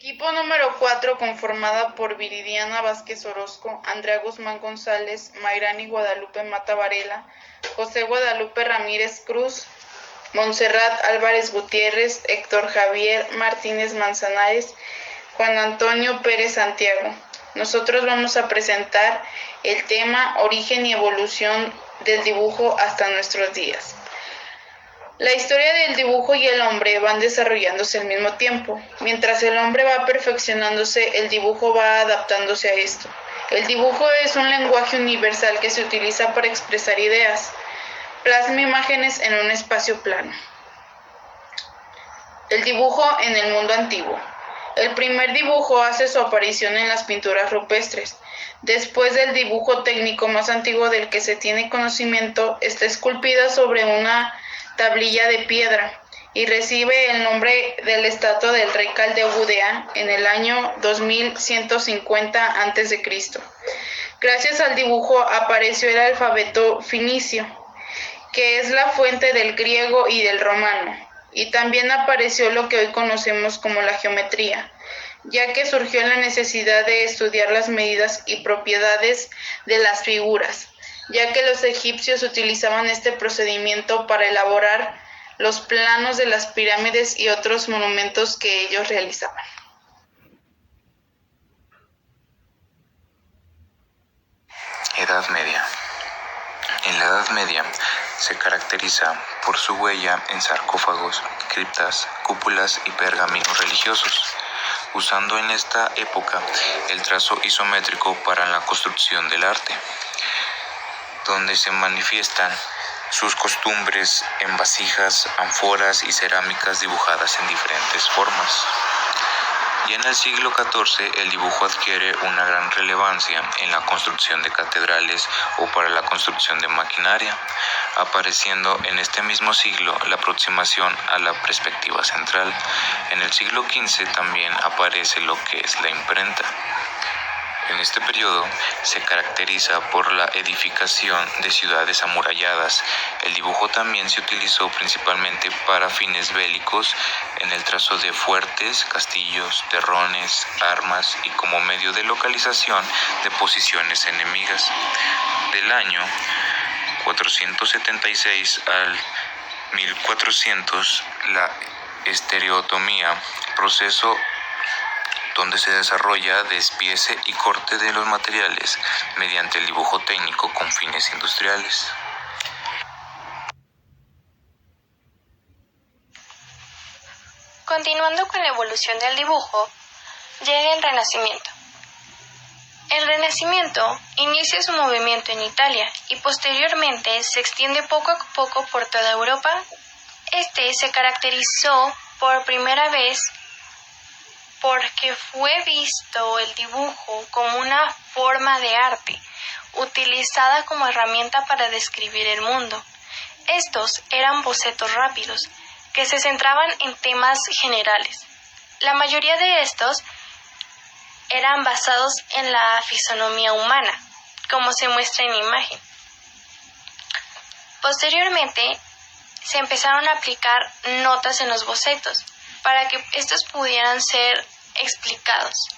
Equipo número 4 conformada por Viridiana Vázquez Orozco, Andrea Guzmán González, Mayrani Guadalupe Mata Varela, José Guadalupe Ramírez Cruz, Montserrat Álvarez Gutiérrez, Héctor Javier Martínez Manzanares, Juan Antonio Pérez Santiago. Nosotros vamos a presentar el tema Origen y evolución del dibujo hasta nuestros días. La historia del dibujo y el hombre van desarrollándose al mismo tiempo. Mientras el hombre va perfeccionándose, el dibujo va adaptándose a esto. El dibujo es un lenguaje universal que se utiliza para expresar ideas. Plasma imágenes en un espacio plano. El dibujo en el mundo antiguo. El primer dibujo hace su aparición en las pinturas rupestres. Después del dibujo técnico más antiguo del que se tiene conocimiento, está esculpida sobre una tablilla de piedra y recibe el nombre de la estatua del rey caldeo Gudea en el año 2150 a.C. Gracias al dibujo apareció el alfabeto fenicio, que es la fuente del griego y del romano, y también apareció lo que hoy conocemos como la geometría, ya que surgió la necesidad de estudiar las medidas y propiedades de las figuras, ya que los egipcios utilizaban este procedimiento para elaborar los planos de las pirámides y otros monumentos que ellos realizaban. Edad Media. En la Edad Media se caracteriza por su huella en sarcófagos, criptas, cúpulas y pergaminos religiosos, usando en esta época el trazo isométrico para la construcción del arte, donde se manifiestan sus costumbres en vasijas, ánforas y cerámicas dibujadas en diferentes formas. Y en el siglo XIV el dibujo adquiere una gran relevancia en la construcción de catedrales o para la construcción de maquinaria, apareciendo en este mismo siglo la aproximación a la perspectiva central. En el siglo XV también aparece lo que es la imprenta. En este periodo se caracteriza por la edificación de ciudades amuralladas. El dibujo también se utilizó principalmente para fines bélicos en el trazo de fuertes, castillos, terrones, armas y como medio de localización de posiciones enemigas. Del año 476 al 1400, la estereotomía, proceso donde se desarrolla despiece y corte de los materiales mediante el dibujo técnico con fines industriales. Continuando con la evolución del dibujo, llega el Renacimiento. El Renacimiento inicia su movimiento en Italia y posteriormente se extiende poco a poco por toda Europa. Este se caracterizó por primera vez porque fue visto el dibujo como una forma de arte, utilizada como herramienta para describir el mundo. Estos eran bocetos rápidos, que se centraban en temas generales. La mayoría de estos eran basados en la fisonomía humana, como se muestra en la imagen. Posteriormente, se empezaron a aplicar notas en los bocetos, para que estos pudieran ser explicados.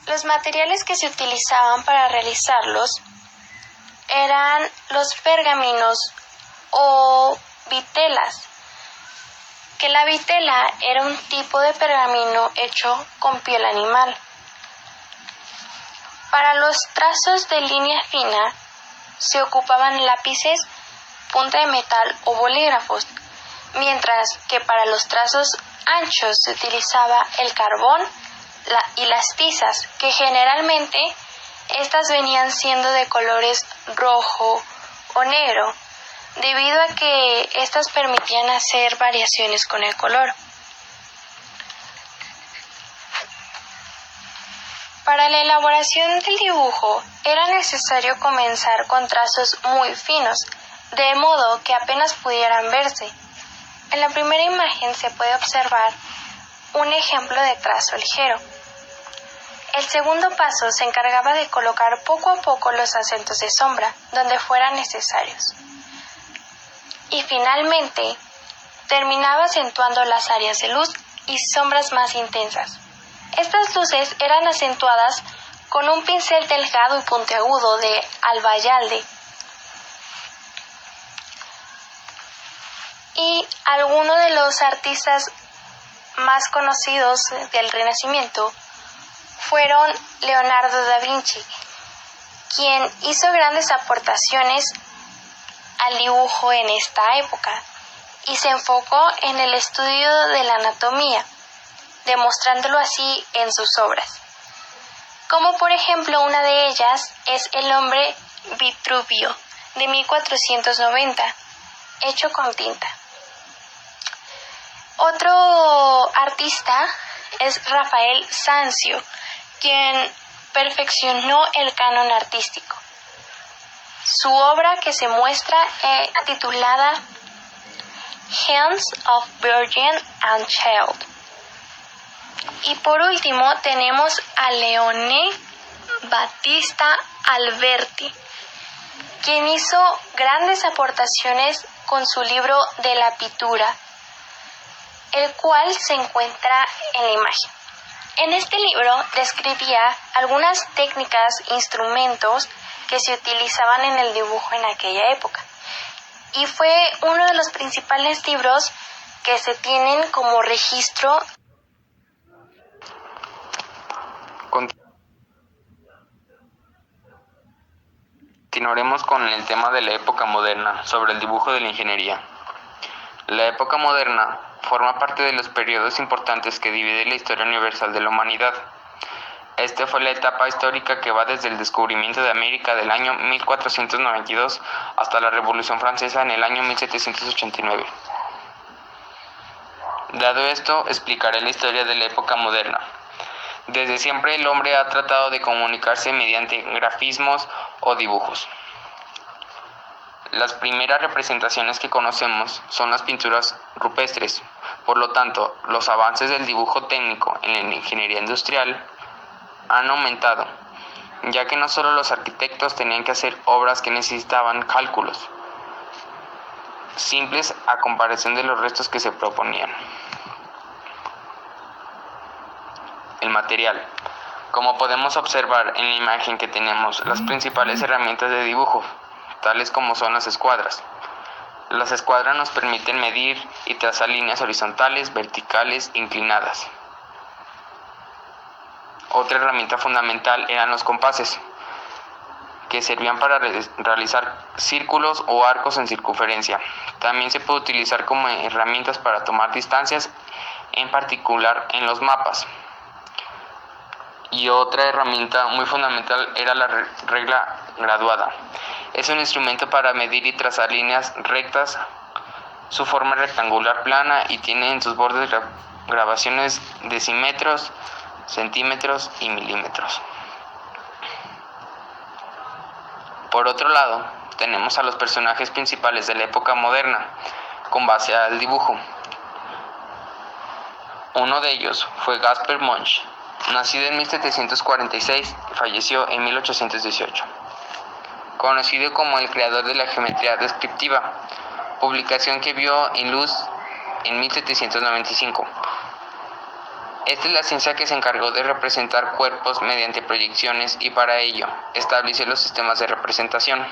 Los materiales que se utilizaban para realizarlos eran los pergaminos o vitelas, que la vitela era un tipo de pergamino hecho con piel animal. Para los trazos de línea fina se ocupaban lápices, punta de metal o bolígrafos, mientras que para los trazos anchos se utilizaba el carbón y las tizas, que generalmente estas venían siendo de colores rojo o negro, debido a que estas permitían hacer variaciones con el color. Para la elaboración del dibujo era necesario comenzar con trazos muy finos, de modo que apenas pudieran verse. En la primera imagen se puede observar un ejemplo de trazo ligero. El segundo paso se encargaba de colocar poco a poco los acentos de sombra donde fueran necesarios. Y finalmente terminaba acentuando las áreas de luz y sombras más intensas. Estas luces eran acentuadas con un pincel delgado y puntiagudo de albayalde. Y algunos de los artistas más conocidos del Renacimiento fueron Leonardo da Vinci, quien hizo grandes aportaciones al dibujo en esta época y se enfocó en el estudio de la anatomía, demostrándolo así en sus obras. Como por ejemplo una de ellas es El hombre Vitruvio de 1490, hecho con tinta. Otro artista es Rafael Sanzio, quien perfeccionó el canon artístico. Su obra que se muestra titulada Hands of Virgin and Child. Y por último tenemos a Leone Battista Alberti, quien hizo grandes aportaciones con su libro de la pintura, el cual se encuentra en la imagen. En este libro describía algunas técnicas, instrumentos que se utilizaban en el dibujo en aquella época. Y fue uno de los principales libros que se tienen como registro. Continuaremos con el tema de la época moderna, sobre el dibujo de la ingeniería. La época moderna forma parte de los periodos importantes que divide la historia universal de la humanidad. Esta fue la etapa histórica que va desde el descubrimiento de América del año 1492 hasta la Revolución Francesa en el año 1789. Dado esto, explicaré la historia de la época moderna. Desde siempre el hombre ha tratado de comunicarse mediante grafismos o dibujos. Las primeras representaciones que conocemos son las pinturas rupestres. Por lo tanto, los avances del dibujo técnico en la ingeniería industrial han aumentado, ya que no solo los arquitectos tenían que hacer obras que necesitaban cálculos simples a comparación de los restos que se proponían. El material. Como podemos observar en la imagen que tenemos, las principales herramientas de dibujo, tales como son las escuadras. Las escuadras nos permiten medir y trazar líneas horizontales, verticales, inclinadas. Otra herramienta fundamental eran los compases, que servían para realizar círculos o arcos en circunferencia. También se puede utilizar como herramientas para tomar distancias, en particular en los mapas. Y otra herramienta muy fundamental era la regla graduada. Es un instrumento para medir y trazar líneas rectas. Su forma es rectangular plana y tiene en sus bordes grabaciones de decímetros, centímetros y milímetros. Por otro lado, tenemos a los personajes principales de la época moderna, con base al dibujo. Uno de ellos fue Gaspar Monge, nacido en 1746 y falleció en 1818. Conocido como el creador de la geometría descriptiva, publicación que vio en luz en 1795. Esta es la ciencia que se encargó de representar cuerpos mediante proyecciones y para ello estableció los sistemas de representación.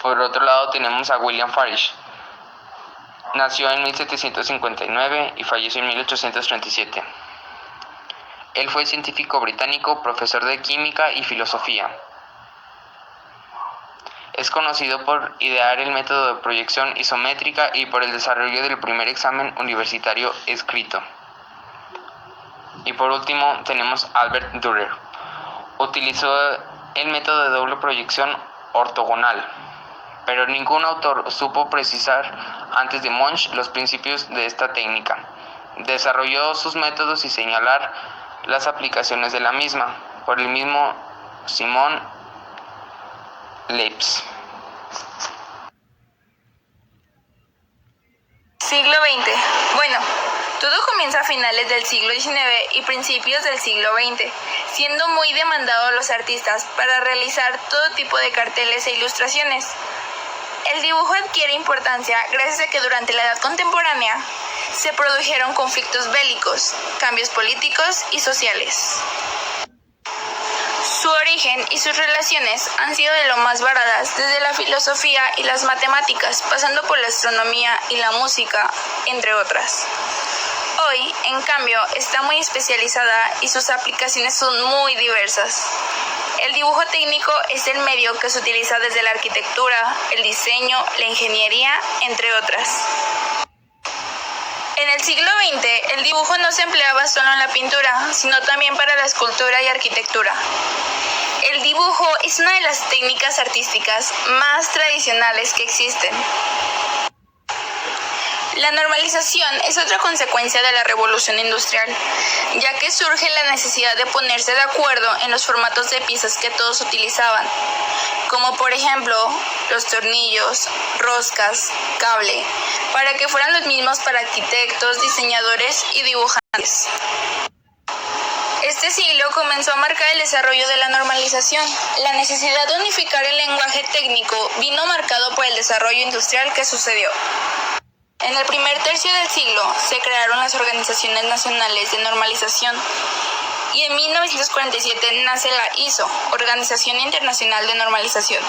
Por otro lado tenemos a William Farish. Nació en 1759 y falleció en 1837. Él fue científico británico, profesor de química y filosofía. Es conocido por idear el método de proyección isométrica y por el desarrollo del primer examen universitario escrito. Y por último tenemos Albert Dürer. Utilizó el método de doble proyección ortogonal, pero ningún autor supo precisar antes de Monge los principios de esta técnica. Desarrolló sus métodos y señalar las aplicaciones de la misma por el mismo Simon Leibniz. Siglo XX. Bueno, todo comienza a finales del siglo XIX y principios del siglo XX, siendo muy demandado a los artistas para realizar todo tipo de carteles e ilustraciones. el dibujo adquiere importancia gracias a que durante la Edad Contemporánea se produjeron conflictos bélicos, cambios políticos y sociales. Su origen y sus relaciones han sido de lo más variadas, desde la filosofía y las matemáticas, pasando por la astronomía y la música, entre otras. Hoy, en cambio, está muy especializada y sus aplicaciones son muy diversas. El dibujo técnico es el medio que se utiliza desde la arquitectura, el diseño, la ingeniería, entre otras. En el siglo XX, el dibujo no se empleaba solo en la pintura, sino también para la escultura y arquitectura. El dibujo es una de las técnicas artísticas más tradicionales que existen. La normalización es otra consecuencia de la revolución industrial, ya que surge la necesidad de ponerse de acuerdo en los formatos de piezas que todos utilizaban, como por ejemplo los tornillos, roscas, cable, para que fueran los mismos para arquitectos, diseñadores y dibujantes. Este siglo comenzó a marcar el desarrollo de la normalización. La necesidad de unificar el lenguaje técnico vino marcado por el desarrollo industrial que sucedió. En el primer tercio del siglo se crearon las organizaciones nacionales de normalización y en 1947 nace la ISO, Organización Internacional de Normalización.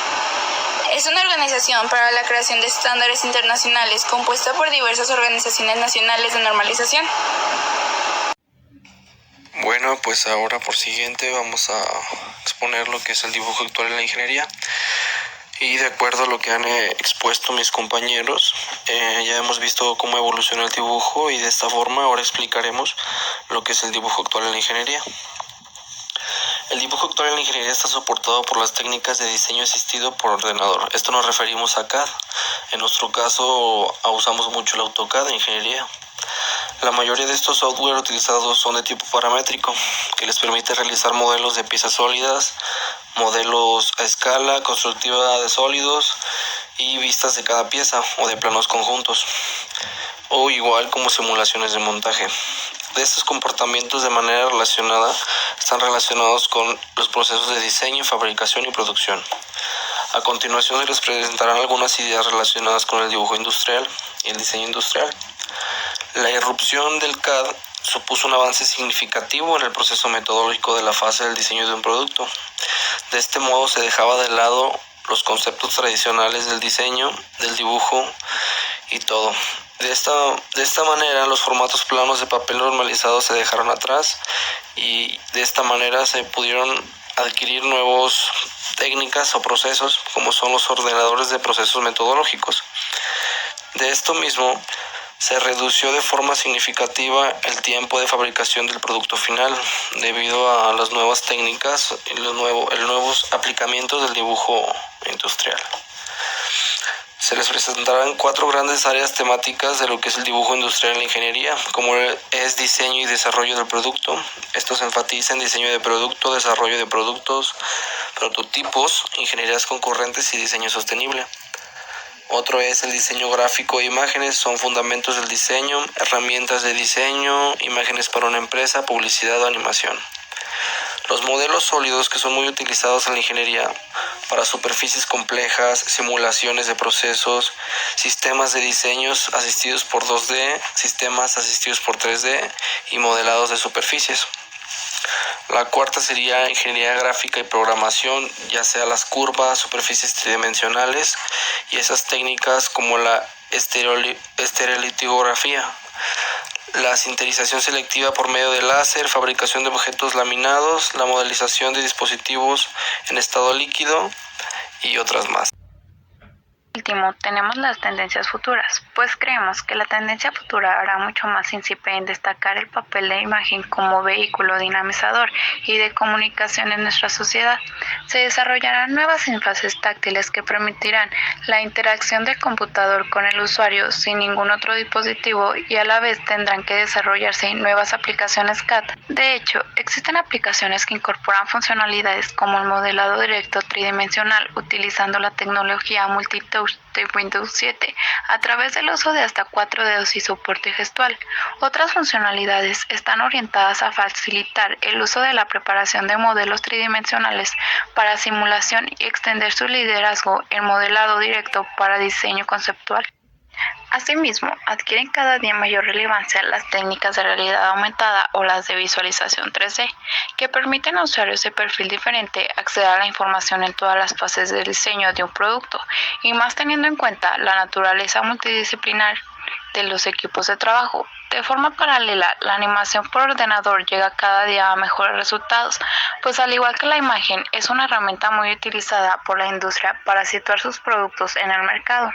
Es una organización para la creación de estándares internacionales compuesta por diversas organizaciones nacionales de normalización. Bueno, pues ahora por siguiente vamos a exponer lo que es el dibujo actual en la ingeniería. Y de acuerdo a lo que han expuesto mis compañeros, ya hemos visto cómo evoluciona el dibujo y de esta forma ahora explicaremos lo que es el dibujo actual en la ingeniería. El dibujo actual en la ingeniería está soportado por las técnicas de diseño asistido por ordenador. Esto nos referimos a CAD. En nuestro caso usamos mucho el AutoCAD en ingeniería. La mayoría de estos software utilizados son de tipo paramétrico, que les permite realizar modelos de piezas sólidas, modelos a escala constructiva de sólidos y vistas de cada pieza o de planos conjuntos, o igual como simulaciones de montaje. De estos comportamientos de manera relacionada están relacionados con los procesos de diseño, fabricación y producción. A continuación se les presentarán algunas ideas relacionadas con el dibujo industrial y el diseño industrial. La irrupción del CAD supuso un avance significativo en el proceso metodológico de la fase del diseño de un producto. De este modo se dejaba de lado los conceptos tradicionales del diseño, del dibujo y todo. De esta manera los formatos planos de papel normalizados se dejaron atrás y de esta manera se pudieron adquirir nuevas técnicas o procesos como son los ordenadores de procesos metodológicos. De esto mismo se redució de forma significativa el tiempo de fabricación del producto final debido a las nuevas técnicas y los nuevos aplicamientos del dibujo industrial. Se les presentarán 4 grandes áreas temáticas de lo que es el dibujo industrial en la ingeniería, como es diseño y desarrollo del producto. Esto se enfatiza en diseño de producto, desarrollo de productos, prototipos, ingenierías concurrentes y diseño sostenible. Otro es el diseño gráfico e imágenes, son fundamentos del diseño, herramientas de diseño, imágenes para una empresa, publicidad o animación. Los modelos sólidos que son muy utilizados en la ingeniería para superficies complejas, simulaciones de procesos, sistemas de diseños asistidos por 2D, sistemas asistidos por 3D y modelados de superficies. La cuarta sería ingeniería gráfica y programación, ya sea las curvas, superficies tridimensionales y esas técnicas como la estereolitografía, la sinterización selectiva por medio de láser, fabricación de objetos laminados, la modelización de dispositivos en estado líquido y otras más. Último, tenemos las tendencias futuras, pues creemos que la tendencia futura hará mucho más hincapié en destacar el papel de imagen como vehículo dinamizador y de comunicación en nuestra sociedad. Se desarrollarán nuevas interfaces táctiles que permitirán la interacción del computador con el usuario sin ningún otro dispositivo y a la vez tendrán que desarrollarse nuevas aplicaciones CAD. De hecho, existen aplicaciones que incorporan funcionalidades como el modelado directo tridimensional utilizando la tecnología multitouch Source de Windows 7 a través del uso de hasta 4 dedos y soporte gestual. Otras funcionalidades están orientadas a facilitar el uso de la preparación de modelos tridimensionales para simulación y extender su liderazgo en modelado directo para diseño conceptual. Asimismo, adquieren cada día mayor relevancia las técnicas de realidad aumentada o las de visualización 3D, que permiten a usuarios de perfil diferente acceder a la información en todas las fases del diseño de un producto, y más teniendo en cuenta la naturaleza multidisciplinar de los equipos de trabajo. De forma paralela, la animación por ordenador llega cada día a mejores resultados, pues al igual que la imagen, es una herramienta muy utilizada por la industria para situar sus productos en el mercado.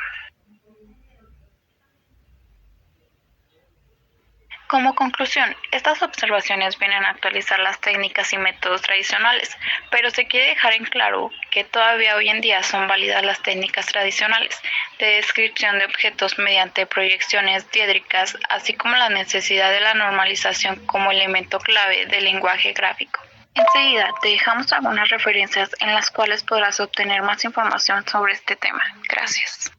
Como conclusión, estas observaciones vienen a actualizar las técnicas y métodos tradicionales, pero se quiere dejar en claro que todavía hoy en día son válidas las técnicas tradicionales de descripción de objetos mediante proyecciones diédricas, así como la necesidad de la normalización como elemento clave del lenguaje gráfico. Enseguida te dejamos algunas referencias en las cuales podrás obtener más información sobre este tema. Gracias.